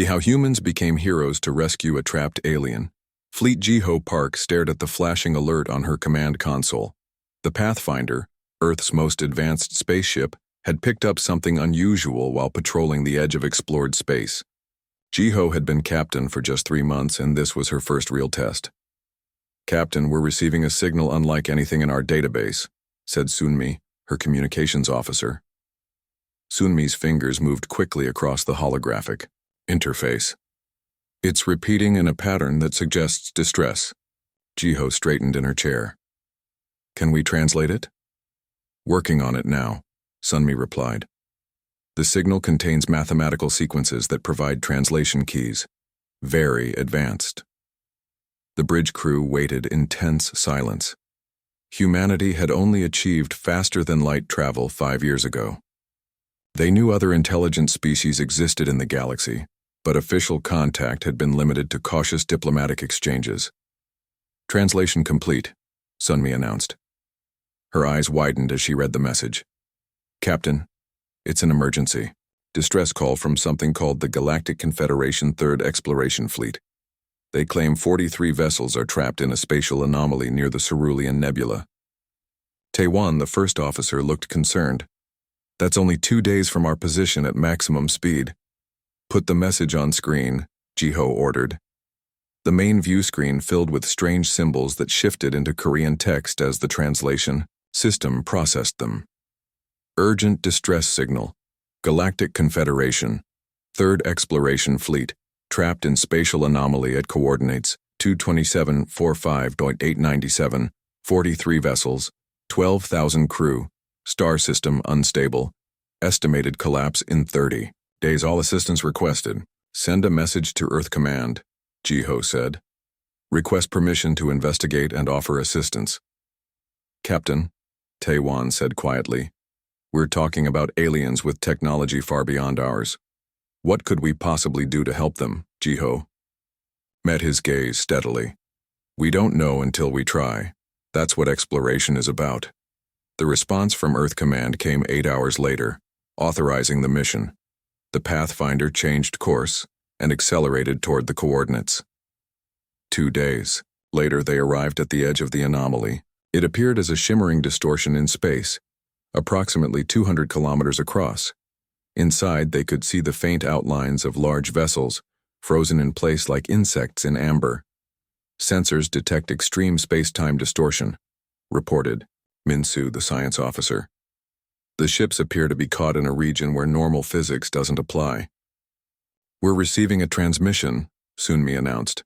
How humans became heroes to rescue a trapped alien. Fleet Jiho Park stared at the flashing alert on her command console. The Pathfinder, Earth's most advanced spaceship, had picked up something unusual while patrolling the edge of explored space. Jiho had been captain for just 3 months, and this was her first real test. "Captain, we're receiving a signal unlike anything in our database," said Sunmi, her communications officer. Sunmi's fingers moved quickly across the holographic interface. "It's repeating in a pattern that suggests distress." Jiho straightened in her chair. "Can we translate it?" "Working on it now," Sunmi replied. "The signal contains mathematical sequences that provide translation keys. Very advanced." The bridge crew waited in tense silence. Humanity had only achieved faster-than-light travel 5 years ago. They knew other intelligent species existed in the galaxy, but official contact had been limited to cautious diplomatic exchanges. "Translation complete," Sunmi announced. Her eyes widened as she read the message. "Captain, it's an emergency. Distress call from something called the Galactic Confederation 3rd Exploration Fleet. They claim 43 vessels are trapped in a spatial anomaly near the Cerulean Nebula." Taewon, the first officer, looked concerned. "That's only 2 days from our position at maximum speed." "Put the message on screen," Jiho ordered. The main view screen filled with strange symbols that shifted into Korean text as the translation system processed them. "Urgent distress signal. Galactic Confederation. 3rd Exploration Fleet. Trapped in spatial anomaly at coordinates 22745.897, 43 vessels, 12,000 crew, star system unstable, estimated collapse in 30 days. All assistance requested. Send a message to Earth Command," Jiho said. "Request permission to investigate and offer assistance." "Captain," Taewon said quietly, "we're talking about aliens with technology far beyond ours. What could we possibly do to help them?" Jiho met his gaze steadily. "We don't know until we try. That's what exploration is about." The response from Earth Command came 8 hours later, authorizing the mission. The Pathfinder changed course and accelerated toward the coordinates. 2 days later, they arrived at the edge of the anomaly. It appeared as a shimmering distortion in space, approximately 200 kilometers across. Inside, they could see the faint outlines of large vessels, frozen in place like insects in amber. "Sensors detect extreme space-time distortion," reported Minsu, the science officer. "The ships appear to be caught in a region where normal physics doesn't apply." "We're receiving a transmission," Sunmi announced.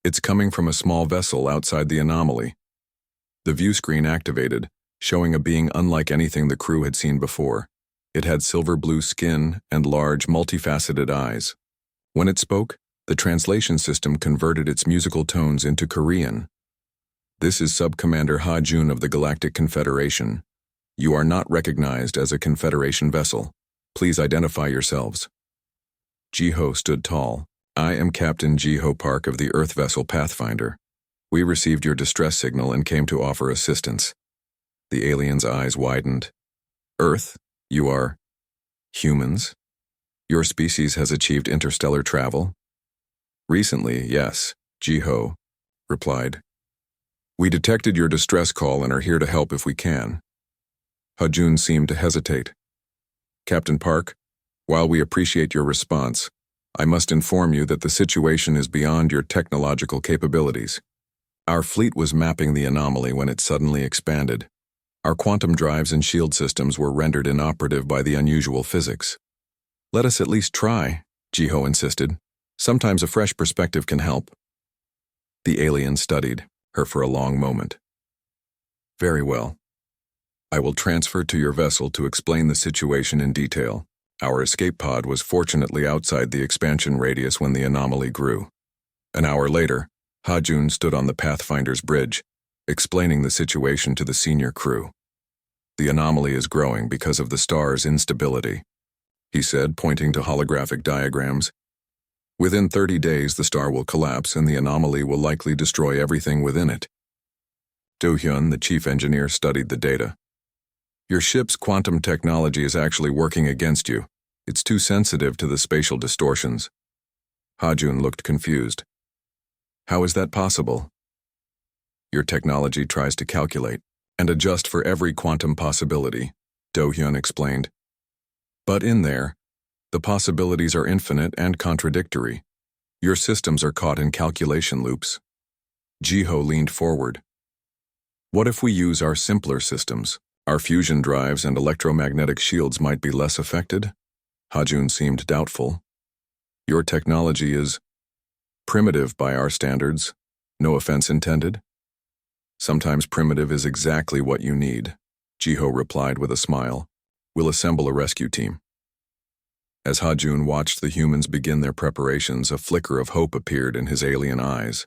"It's coming from a small vessel outside the anomaly." The view screen activated, showing a being unlike anything the crew had seen before. It had silver-blue skin and large, multifaceted eyes. When it spoke, the translation system converted its musical tones into Korean. "This is Sub-Commander Ha Jun of the Galactic Confederation. You are not recognized as a Confederation vessel. Please identify yourselves." Jiho stood tall. "I am Captain Jiho Park of the Earth vessel Pathfinder. We received your distress signal and came to offer assistance." The alien's eyes widened. "Earth? You are humans? Your species has achieved interstellar travel?" "Recently, yes," Jiho replied. "We detected your distress call and are here to help if we can." Hajun seemed to hesitate. "Captain Park, while we appreciate your response, I must inform you that the situation is beyond your technological capabilities. Our fleet was mapping the anomaly when it suddenly expanded. Our quantum drives and shield systems were rendered inoperative by the unusual physics." "Let us at least try," Jiho insisted. "Sometimes a fresh perspective can help." The alien studied her for a long moment. "Very well. I will transfer to your vessel to explain the situation in detail. Our escape pod was fortunately outside the expansion radius when the anomaly grew." An hour later, Hajun stood on the Pathfinder's bridge, explaining the situation to the senior crew. "The anomaly is growing because of the star's instability," he said, pointing to holographic diagrams. "Within 30 days, the star will collapse and the anomaly will likely destroy everything within it." Do-hyun, the chief engineer, studied the data. "Your ship's quantum technology is actually working against you. It's too sensitive to the spatial distortions." Hajun looked confused. How is that possible? Your technology tries to calculate and adjust for every quantum possibility, Do-hyun explained. But in there, the possibilities are infinite and contradictory. Your systems are caught in calculation loops. Ji-ho leaned forward. What if we use our simpler systems? Our fusion drives and electromagnetic shields might be less affected? Hajun seemed doubtful. Your technology is primitive by our standards. No offense intended. Sometimes primitive is exactly what you need, Ji-ho replied with a smile. We'll assemble a rescue team. As Hajun watched the humans begin their preparations, a flicker of hope appeared in his alien eyes.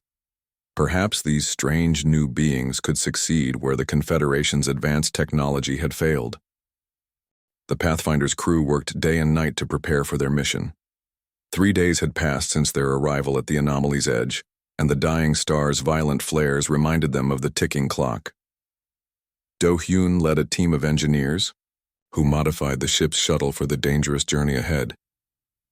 Perhaps these strange new beings could succeed where the Confederation's advanced technology had failed. The Pathfinder's crew worked day and night to prepare for their mission. 3 days had passed since their arrival at the anomaly's edge, and the dying star's violent flares reminded them of the ticking clock. Do-hyun led a team of engineers, who modified the ship's shuttle for the dangerous journey ahead.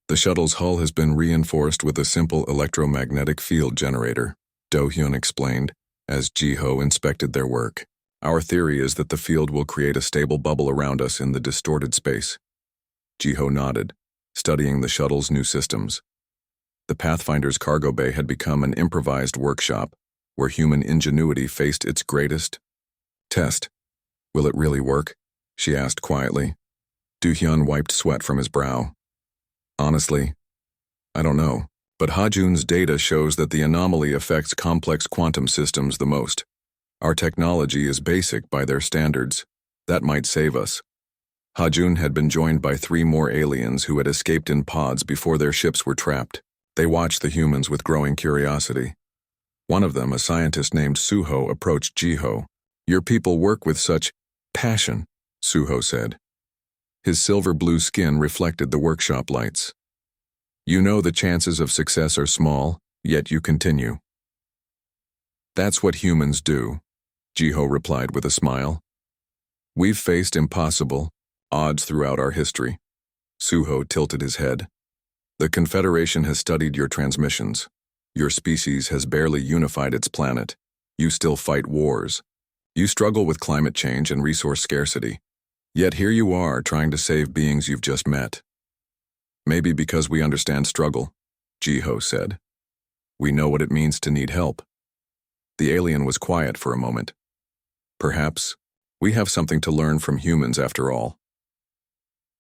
The shuttle's hull has been reinforced with a simple electromagnetic field generator, Do-hyun explained, as Ji-ho inspected their work. Our theory is that the field will create a stable bubble around us in the distorted space. Ji-ho nodded, studying the shuttle's new systems. The Pathfinder's cargo bay had become an improvised workshop, where human ingenuity faced its greatest test. Will it really work? She asked quietly. Do-hyun wiped sweat from his brow. Honestly, I don't know, but Hajun's data shows that the anomaly affects complex quantum systems the most. Our technology is basic by their standards. That might save us. Hajun had been joined by 3 more aliens who had escaped in pods before their ships were trapped. They watched the humans with growing curiosity. One of them, a scientist named Suho, approached Ji-ho. Your people work with such passion, Suho said. His silver-blue skin reflected the workshop lights. You know the chances of success are small, yet you continue. That's what humans do, Ji-ho replied with a smile. We've faced impossible odds throughout our history. Suho tilted his head. The Confederation has studied your transmissions. Your species has barely unified its planet. You still fight wars. You struggle with climate change and resource scarcity. Yet here you are trying to save beings you've just met. Maybe because we understand struggle, Ji-ho said. We know what it means to need help. The alien was quiet for a moment. Perhaps we have something to learn from humans after all.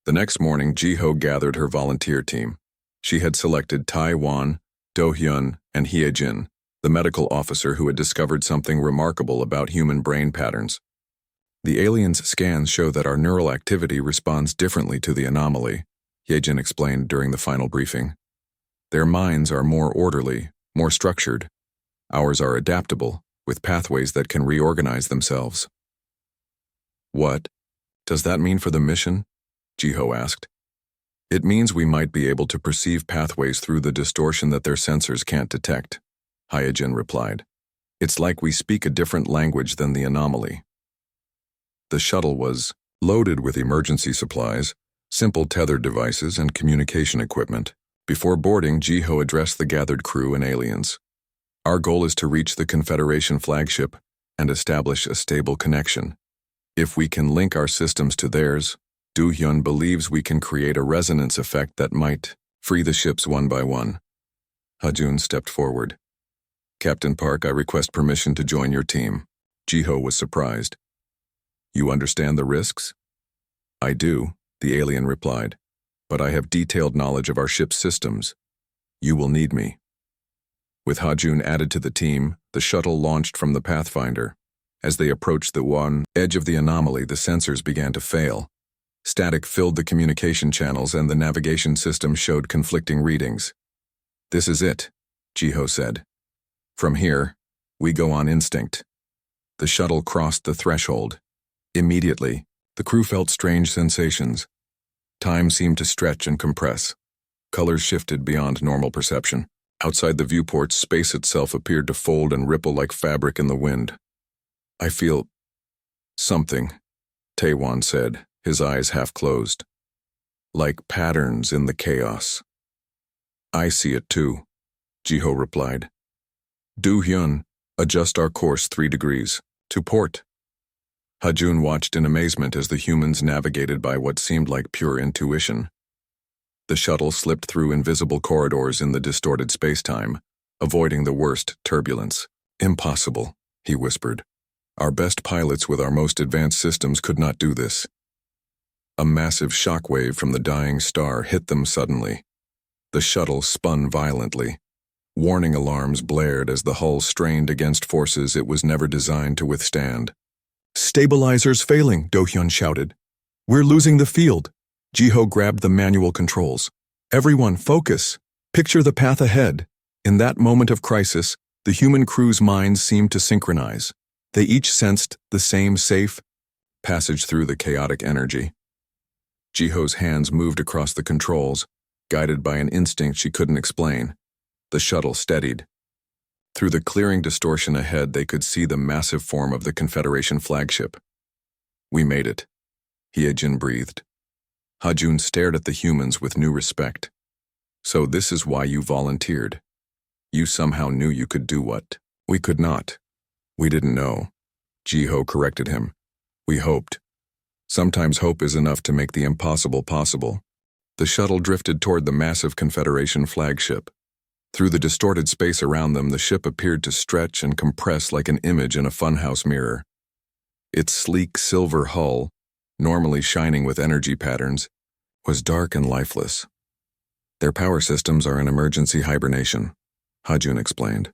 The next morning, Ji-ho gathered her volunteer team. She had selected Tai-wan, Do-hyun, and Hye-jin, the medical officer who had discovered something remarkable about human brain patterns. The aliens' scans show that our neural activity responds differently to the anomaly, Hye-jin explained during the final briefing. Their minds are more orderly, more structured. Ours are adaptable, with pathways that can reorganize themselves. What does that mean for the mission? Ji-ho asked. It means we might be able to perceive pathways through the distortion that their sensors can't detect, Hye-jin replied. It's like we speak a different language than the anomaly. The shuttle was loaded with emergency supplies, simple tethered devices, and communication equipment. Before boarding, Ji-ho addressed the gathered crew and aliens. Our goal is to reach the Confederation flagship and establish a stable connection. If we can link our systems to theirs, Do-hyun believes we can create a resonance effect that might free the ships one by one. Hajun stepped forward. Captain Park, I request permission to join your team. Ji-ho was surprised. You understand the risks? I do, the alien replied, but I have detailed knowledge of our ship's systems. You will need me. With Hajun added to the team, the shuttle launched from the Pathfinder. As they approached the one edge of the anomaly, the sensors began to fail. Static filled the communication channels and the navigation system showed conflicting readings. This is it, Ji-ho said. From here, we go on instinct. The shuttle crossed the threshold. Immediately, the crew felt strange sensations. Time seemed to stretch and compress. Colors shifted beyond normal perception. Outside the viewports, space itself appeared to fold and ripple like fabric in the wind. I feel something, Tai-wan said, his eyes half closed. Like patterns in the chaos. I see it too, Jiho replied. Do-hyun, adjust our course 3 degrees. To port. Hajun watched in amazement as the humans navigated by what seemed like pure intuition. The shuttle slipped through invisible corridors in the distorted space-time, avoiding the worst turbulence. Impossible, he whispered. Our best pilots with our most advanced systems could not do this. A massive shockwave from the dying star hit them suddenly. The shuttle spun violently. Warning alarms blared as the hull strained against forces it was never designed to withstand. Stabilizers failing, Do-hyun shouted. We're losing the field. Jiho grabbed the manual controls. Everyone, focus. Picture the path ahead. In that moment of crisis, the human crew's minds seemed to synchronize. They each sensed the same safe passage through the chaotic energy. Jiho's hands moved across the controls, guided by an instinct she couldn't explain. The shuttle steadied. Through the clearing distortion ahead, they could see the massive form of the Confederation flagship. We made it, Hyejin breathed. Hajun stared at the humans with new respect. So this is why you volunteered. You somehow knew you could do what we could not. We didn't know. Jiho corrected him. We hoped. Sometimes hope is enough to make the impossible possible. The shuttle drifted toward the massive Confederation flagship. Through the distorted space around them, the ship appeared to stretch and compress like an image in a funhouse mirror. Its sleek silver hull, normally shining with energy patterns, was dark and lifeless. Their power systems are in emergency hibernation, Hajun explained.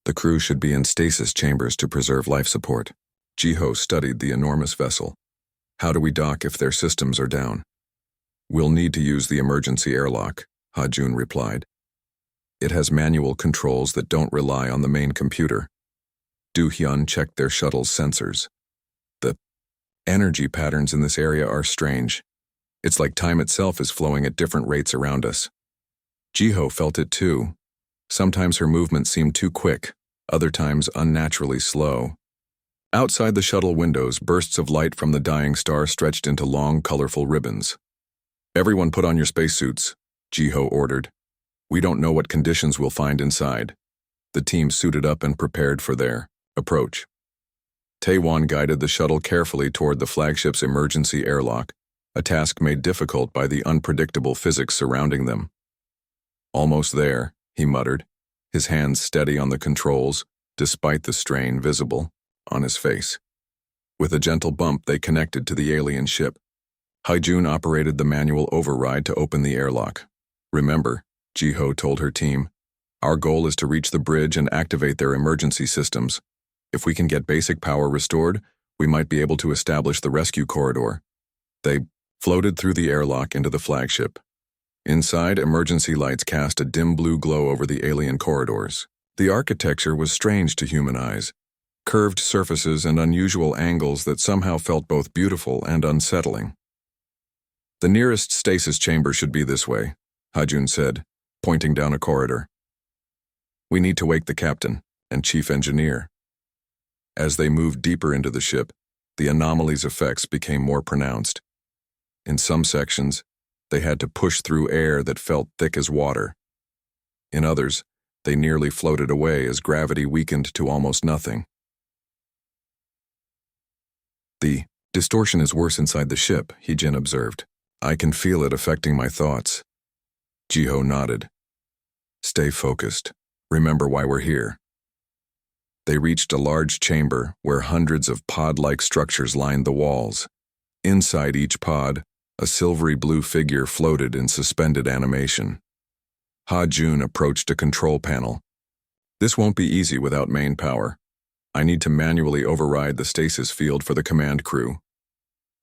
The crew should be in stasis chambers to preserve life support. Jiho studied the enormous vessel. How do we dock if their systems are down? We'll need to use the emergency airlock, Hajun replied. It has manual controls that don't rely on the main computer. Do-hyun checked their shuttle's sensors. The energy patterns in this area are strange. It's like time itself is flowing at different rates around us. Jiho felt it too. Sometimes her movement seemed too quick, other times unnaturally slow. Outside the shuttle windows, bursts of light from the dying star stretched into long, colorful ribbons. Everyone put on your spacesuits, Jiho ordered. We don't know what conditions we'll find inside. The team suited up and prepared for their approach. Taewon guided the shuttle carefully toward the flagship's emergency airlock, a task made difficult by the unpredictable physics surrounding them. Almost there, he muttered, his hands steady on the controls, despite the strain visible on his face. With a gentle bump, they connected to the alien ship. Haijun operated the manual override to open the airlock. Remember, Jiho told her team, our goal is to reach the bridge and activate their emergency systems. If we can get basic power restored, we might be able to establish the rescue corridor. They floated through the airlock into the flagship. Inside, emergency lights cast a dim blue glow over the alien corridors. The architecture was strange to human eyes. Curved surfaces and unusual angles that somehow felt both beautiful and unsettling. The nearest stasis chamber should be this way, Hajun said, pointing down a corridor. We need to wake the captain and chief engineer. As they moved deeper into the ship, the anomaly's effects became more pronounced. In some sections, they had to push through air that felt thick as water. In others, they nearly floated away as gravity weakened to almost nothing. The distortion is worse inside the ship, Hyejin observed. I can feel it affecting my thoughts. Jiho nodded. Stay focused. Remember why we're here. They reached a large chamber where hundreds of pod-like structures lined the walls. Inside each pod, a silvery blue figure floated in suspended animation. Ha-jun approached a control panel. This won't be easy without main power. I need to manually override the stasis field for the command crew.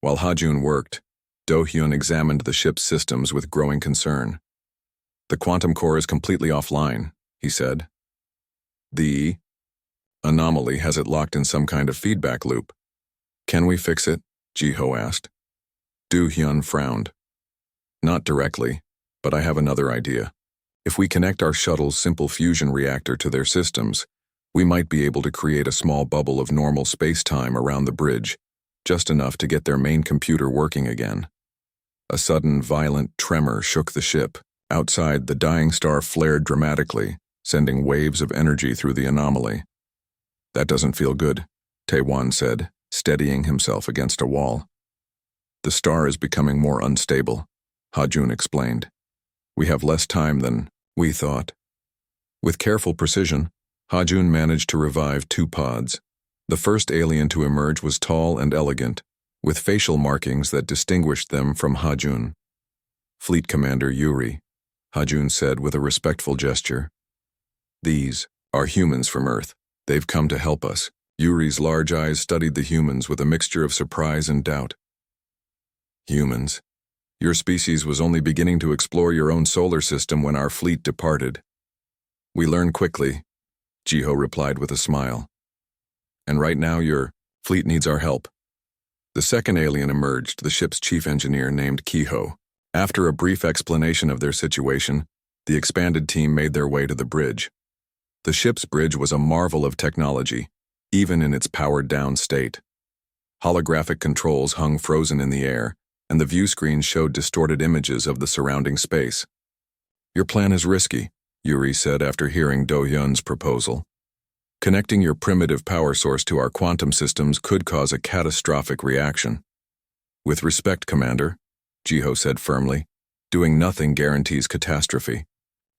While Ha-jun worked, Do-hyun examined the ship's systems with growing concern. The quantum core is completely offline, he said. The anomaly has it locked in some kind of feedback loop. Can we fix it? Jiho asked. Do-hyun frowned. Not directly, but I have another idea. If we connect our shuttle's simple fusion reactor to their systems, we might be able to create a small bubble of normal space-time around the bridge, just enough to get their main computer working again. A sudden, violent tremor shook the ship. Outside, the dying star flared dramatically, sending waves of energy through the anomaly. That doesn't feel good, Taewon said, steadying himself against a wall. The star is becoming more unstable, Ha-jun explained. We have less time than we thought. With careful precision, Ha-jun managed to revive 2 pods. The first alien to emerge was tall and elegant, with facial markings that distinguished them from Ha-jun. Fleet Commander Yuri, Ha-jun said with a respectful gesture. These are humans from Earth. They've come to help us. Yuri's large eyes studied the humans with a mixture of surprise and doubt. Humans? Your species was only beginning to explore your own solar system when our fleet departed. We learn quickly, Jiho replied with a smile. And right now your fleet needs our help. The second alien emerged, the ship's chief engineer named Kiho. After a brief explanation of their situation, the expanded team made their way to the bridge. The ship's bridge was a marvel of technology, even in its powered-down state. Holographic controls hung frozen in the air, and the view screen showed distorted images of the surrounding space. Your plan is risky, Yuri said after hearing Do-hyun's proposal. Connecting your primitive power source to our quantum systems could cause a catastrophic reaction. With respect, Commander, Jiho said firmly, doing nothing guarantees catastrophe.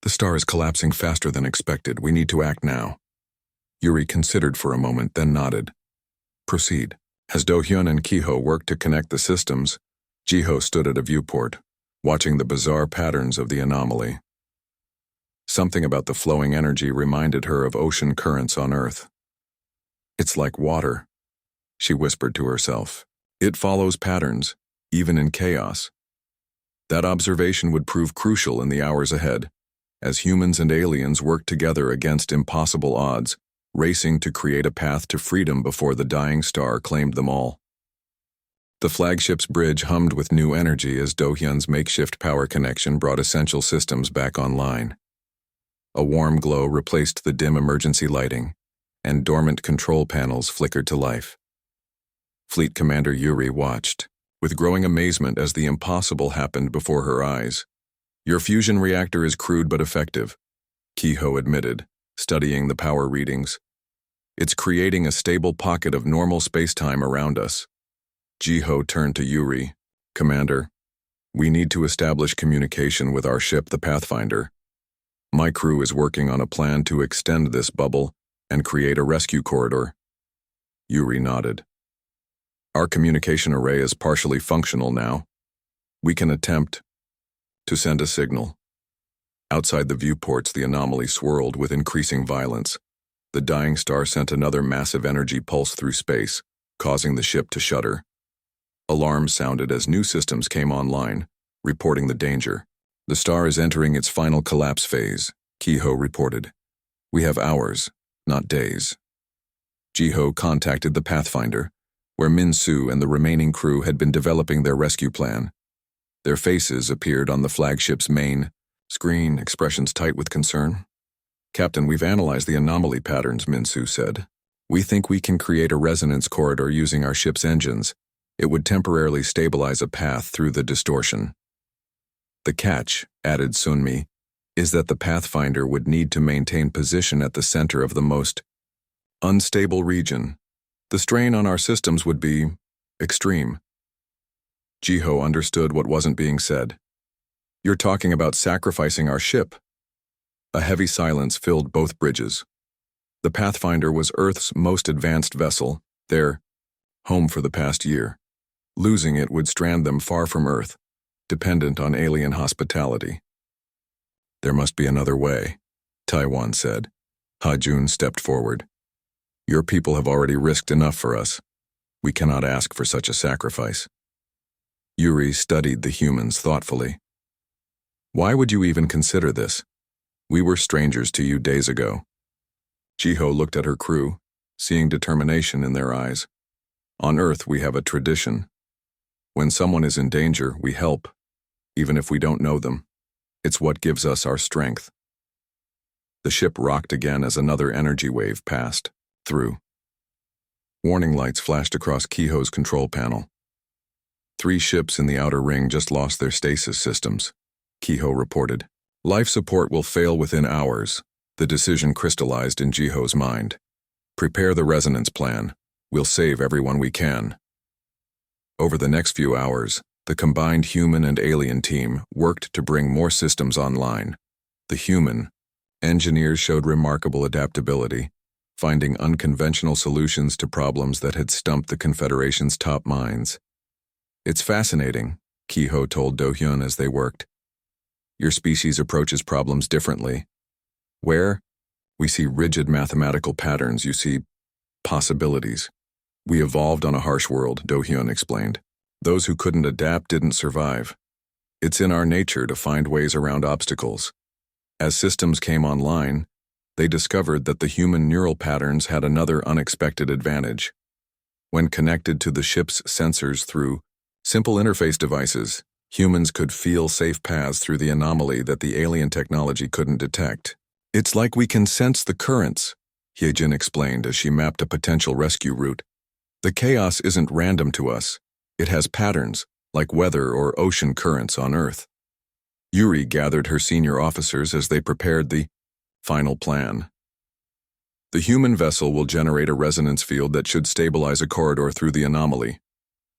The star is collapsing faster than expected. We need to act now. Yuri considered for a moment, then nodded. Proceed. As Do-hyun and Kiho worked to connect the systems, Jiho stood at a viewport, watching the bizarre patterns of the anomaly. Something about the flowing energy reminded her of ocean currents on Earth. It's like water, she whispered to herself. It follows patterns, even in chaos. That observation would prove crucial in the hours ahead, as humans and aliens worked together against impossible odds, racing to create a path to freedom before the dying star claimed them all. The flagship's bridge hummed with new energy as Do-hyun's makeshift power connection brought essential systems back online. A warm glow replaced the dim emergency lighting, and dormant control panels flickered to life. Fleet Commander Yuri watched, with growing amazement as the impossible happened before her eyes. Your fusion reactor is crude but effective, Kiho admitted, studying the power readings. It's creating a stable pocket of normal space-time around us. Jiho turned to Yuri. Commander, we need to establish communication with our ship, the Pathfinder. My crew is working on a plan to extend this bubble and create a rescue corridor. Yuri nodded. Our communication array is partially functional now. We can attempt to send a signal. Outside the viewports, the anomaly swirled with increasing violence. The dying star sent another massive energy pulse through space, causing the ship to shudder. Alarms sounded as new systems came online, reporting the danger. The star is entering its final collapse phase, Kiho reported. We have hours, not days. Jiho contacted the Pathfinder, where Min-soo and the remaining crew had been developing their rescue plan. Their faces appeared on the flagship's main screen, expressions tight with concern. Captain, we've analyzed the anomaly patterns, Min-soo said. We think we can create a resonance corridor using our ship's engines. It would temporarily stabilize a path through the distortion. The catch, added Sunmi, is that the Pathfinder would need to maintain position at the center of the most unstable region. The strain on our systems would be extreme. Jiho understood what wasn't being said. You're talking about sacrificing our ship. A heavy silence filled both bridges. The Pathfinder was Earth's most advanced vessel, their home for the past year. Losing it would strand them far from Earth, dependent on alien hospitality. There must be another way, Taewon said. Ha-jun stepped forward. Your people have already risked enough for us. We cannot ask for such a sacrifice. Yuri studied the humans thoughtfully. Why would you even consider this? We were strangers to you days ago. Jiho looked at her crew, seeing determination in their eyes. On Earth, we have a tradition. When someone is in danger, we help, even if we don't know them. It's what gives us our strength. The ship rocked again as another energy wave passed through. Warning lights flashed across Kiho's control panel. 3 ships in the outer ring just lost their stasis systems, Kiho reported. Life support will fail within hours, The decision crystallized in Jiho's mind. Prepare the resonance plan. We'll save everyone we can. Over the next few hours, the combined human and alien team worked to bring more systems online. The human engineers showed remarkable adaptability, finding unconventional solutions to problems that had stumped the Confederation's top minds. It's fascinating, Kiho told Do-hyun as they worked. Your species approaches problems differently. Where we see rigid mathematical patterns, you see possibilities. We evolved on a harsh world, Do-hyun explained. Those who couldn't adapt didn't survive. It's in our nature to find ways around obstacles. As systems came online, they discovered that the human neural patterns had another unexpected advantage. When connected to the ship's sensors through simple interface devices, humans could feel safe paths through the anomaly that the alien technology couldn't detect. It's like we can sense the currents, Hyejin explained as she mapped a potential rescue route. The chaos isn't random to us. It has patterns, like weather or ocean currents on Earth. Yuri gathered her senior officers as they prepared the final plan. The human vessel will generate a resonance field that should stabilize a corridor through the anomaly.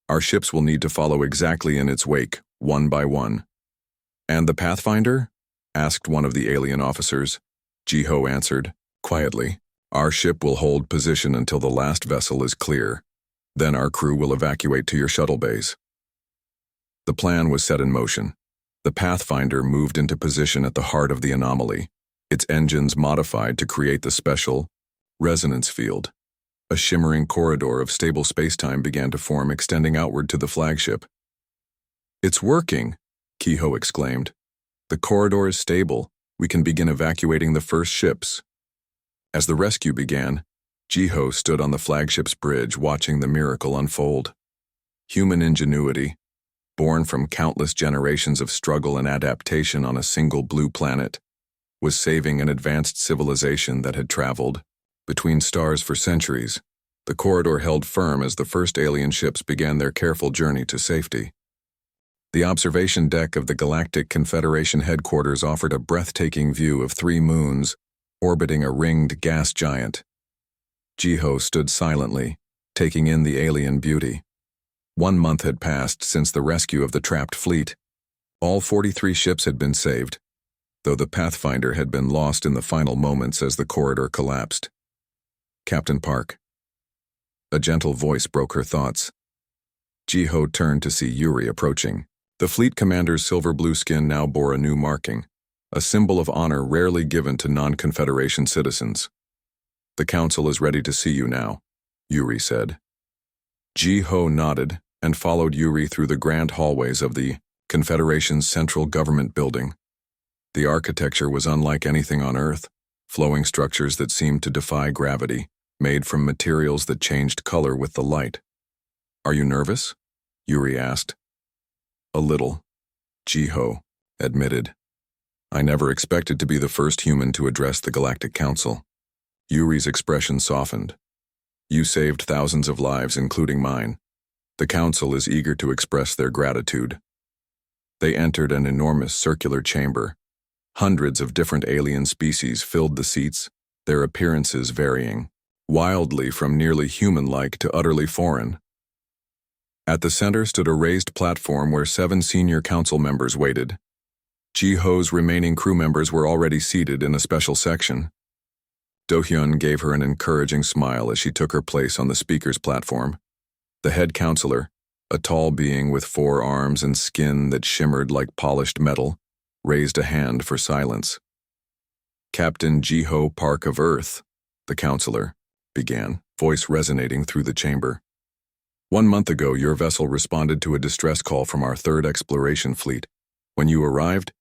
Our ships will need to follow exactly in its wake, one by one. And the Pathfinder? Asked one of the alien officers. Jiho answered, quietly. Our ship will hold position until the last vessel is clear. Then our crew will evacuate to your shuttle bays. The plan was set in motion. The Pathfinder moved into position at the heart of the anomaly, its engines modified to create the special resonance field. A shimmering corridor of stable spacetime began to form, extending outward to the flagship. It's working, Kiho exclaimed. The corridor is stable. We can begin evacuating the first ships. As the rescue began, Jiho stood on the flagship's bridge watching the miracle unfold. Human ingenuity, born from countless generations of struggle and adaptation on a single blue planet, was saving an advanced civilization that had traveled between stars for centuries. The corridor held firm as the first alien ships began their careful journey to safety. The observation deck of the Galactic Confederation headquarters offered a breathtaking view of 3 moons orbiting a ringed gas giant. Jiho stood silently, taking in the alien beauty. 1 month had passed since the rescue of the trapped fleet. All 43 ships had been saved, though the Pathfinder had been lost in the final moments as the corridor collapsed. Captain Park. A gentle voice broke her thoughts. Jiho turned to see Yuri approaching. The fleet commander's silver-blue skin now bore a new marking, a symbol of honor rarely given to non-Confederation citizens. The Council is ready to see you now, Yuri said. Jiho nodded and followed Yuri through the grand hallways of the Confederation's central government building. The architecture was unlike anything on Earth, flowing structures that seemed to defy gravity, made from materials that changed color with the light. Are you nervous? Yuri asked. A little, Jiho admitted. I never expected to be the first human to address the Galactic Council. Yuri's expression softened. You saved thousands of lives, including mine. The Council is eager to express their gratitude. They entered an enormous circular chamber. Hundreds of different alien species filled the seats, their appearances varying, wildly from nearly human-like to utterly foreign. At the center stood a raised platform where 7 senior council members waited. Jiho's remaining crew members were already seated in a special section. Do-hyun gave her an encouraging smile as she took her place on the speaker's platform. The head counselor, a tall being with 4 arms and skin that shimmered like polished metal, raised a hand for silence. Captain Jiho Park of Earth, the counselor began, voice resonating through the chamber. 1 month ago, your vessel responded to a distress call from our 3rd exploration fleet. When you arrived,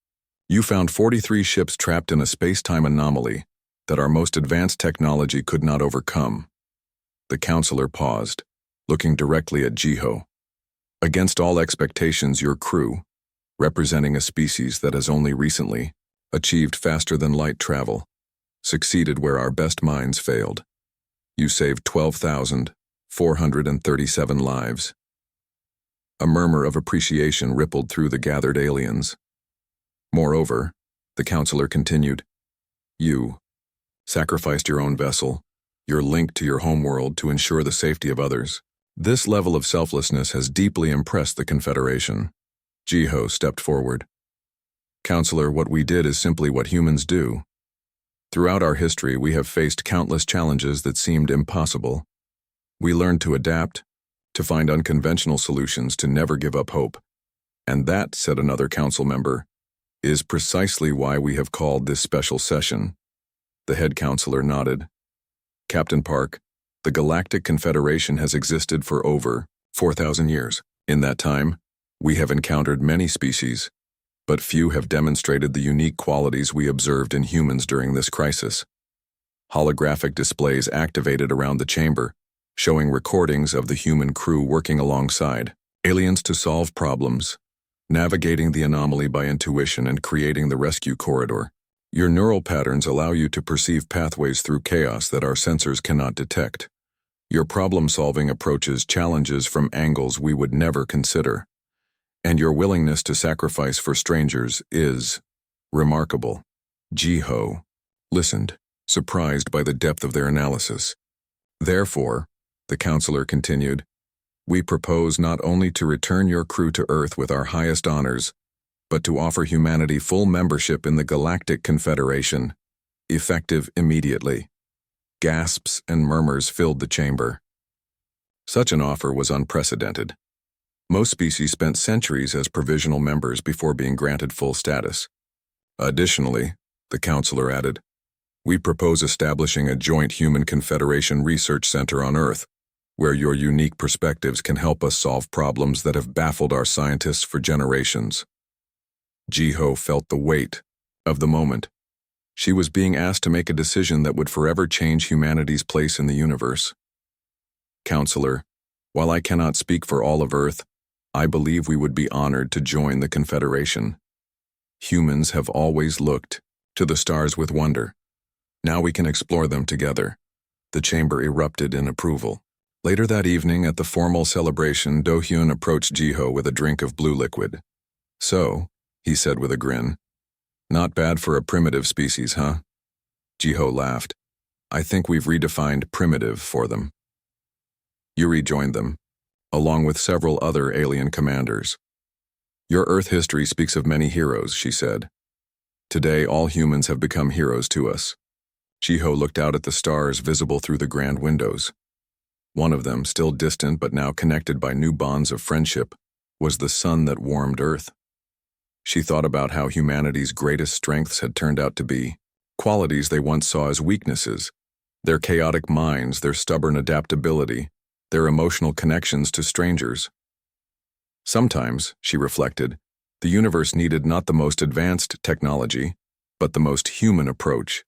you found 43 ships trapped in a space-time anomaly that our most advanced technology could not overcome. The counselor paused, looking directly at Jiho. Against all expectations, your crew, representing a species that has only recently achieved faster-than-light travel, succeeded where our best minds failed. You saved 12,437 lives. A murmur of appreciation rippled through the gathered aliens. Moreover, the counselor continued, you sacrificed your own vessel, your link to your homeworld to ensure the safety of others. This level of selflessness has deeply impressed the Confederation. Jiho stepped forward. Counselor, what we did is simply what humans do. Throughout our history, we have faced countless challenges that seemed impossible. We learned to adapt, to find unconventional solutions, to never give up hope. And that, said another council member, is precisely why we have called this special session. The head counselor nodded. Captain Park, the Galactic Confederation has existed for over 4,000 years. In that time, we have encountered many species, but few have demonstrated the unique qualities we observed in humans during this crisis. Holographic displays activated around the chamber, showing recordings of the human crew working alongside aliens to solve problems, navigating the anomaly by intuition and creating the rescue corridor. Your neural patterns allow you to perceive pathways through chaos that our sensors cannot detect. Your problem-solving approaches challenges from angles we would never consider. And your willingness to sacrifice for strangers is remarkable. Jiho listened, surprised by the depth of their analysis. Therefore, the counselor continued, we propose not only to return your crew to Earth with our highest honors, but to offer humanity full membership in the Galactic Confederation, effective immediately. Gasps and murmurs filled the chamber. Such an offer was unprecedented. Most species spent centuries as provisional members before being granted full status. Additionally, the counselor added, we propose establishing a joint Human Confederation research center on Earth, where your unique perspectives can help us solve problems that have baffled our scientists for generations. Jiho felt the weight of the moment. She was being asked to make a decision that would forever change humanity's place in the universe. Counselor, while I cannot speak for all of Earth, I believe we would be honored to join the Confederation. Humans have always looked to the stars with wonder. Now we can explore them together. The chamber erupted in approval. Later that evening, at the formal celebration, Do-hyun approached Jiho with a drink of blue liquid. So, he said with a grin, not bad for a primitive species, huh? Jiho laughed. I think we've redefined primitive for them. Yuri joined them, along with several other alien commanders. Your Earth history speaks of many heroes, she said. Today, all humans have become heroes to us. Jiho looked out at the stars visible through the grand windows. One of them, still distant but now connected by new bonds of friendship, was the sun that warmed Earth. She thought about how humanity's greatest strengths had turned out to be qualities they once saw as weaknesses, their chaotic minds, their stubborn adaptability, their emotional connections to strangers. Sometimes, she reflected, the universe needed not the most advanced technology, but the most human approach,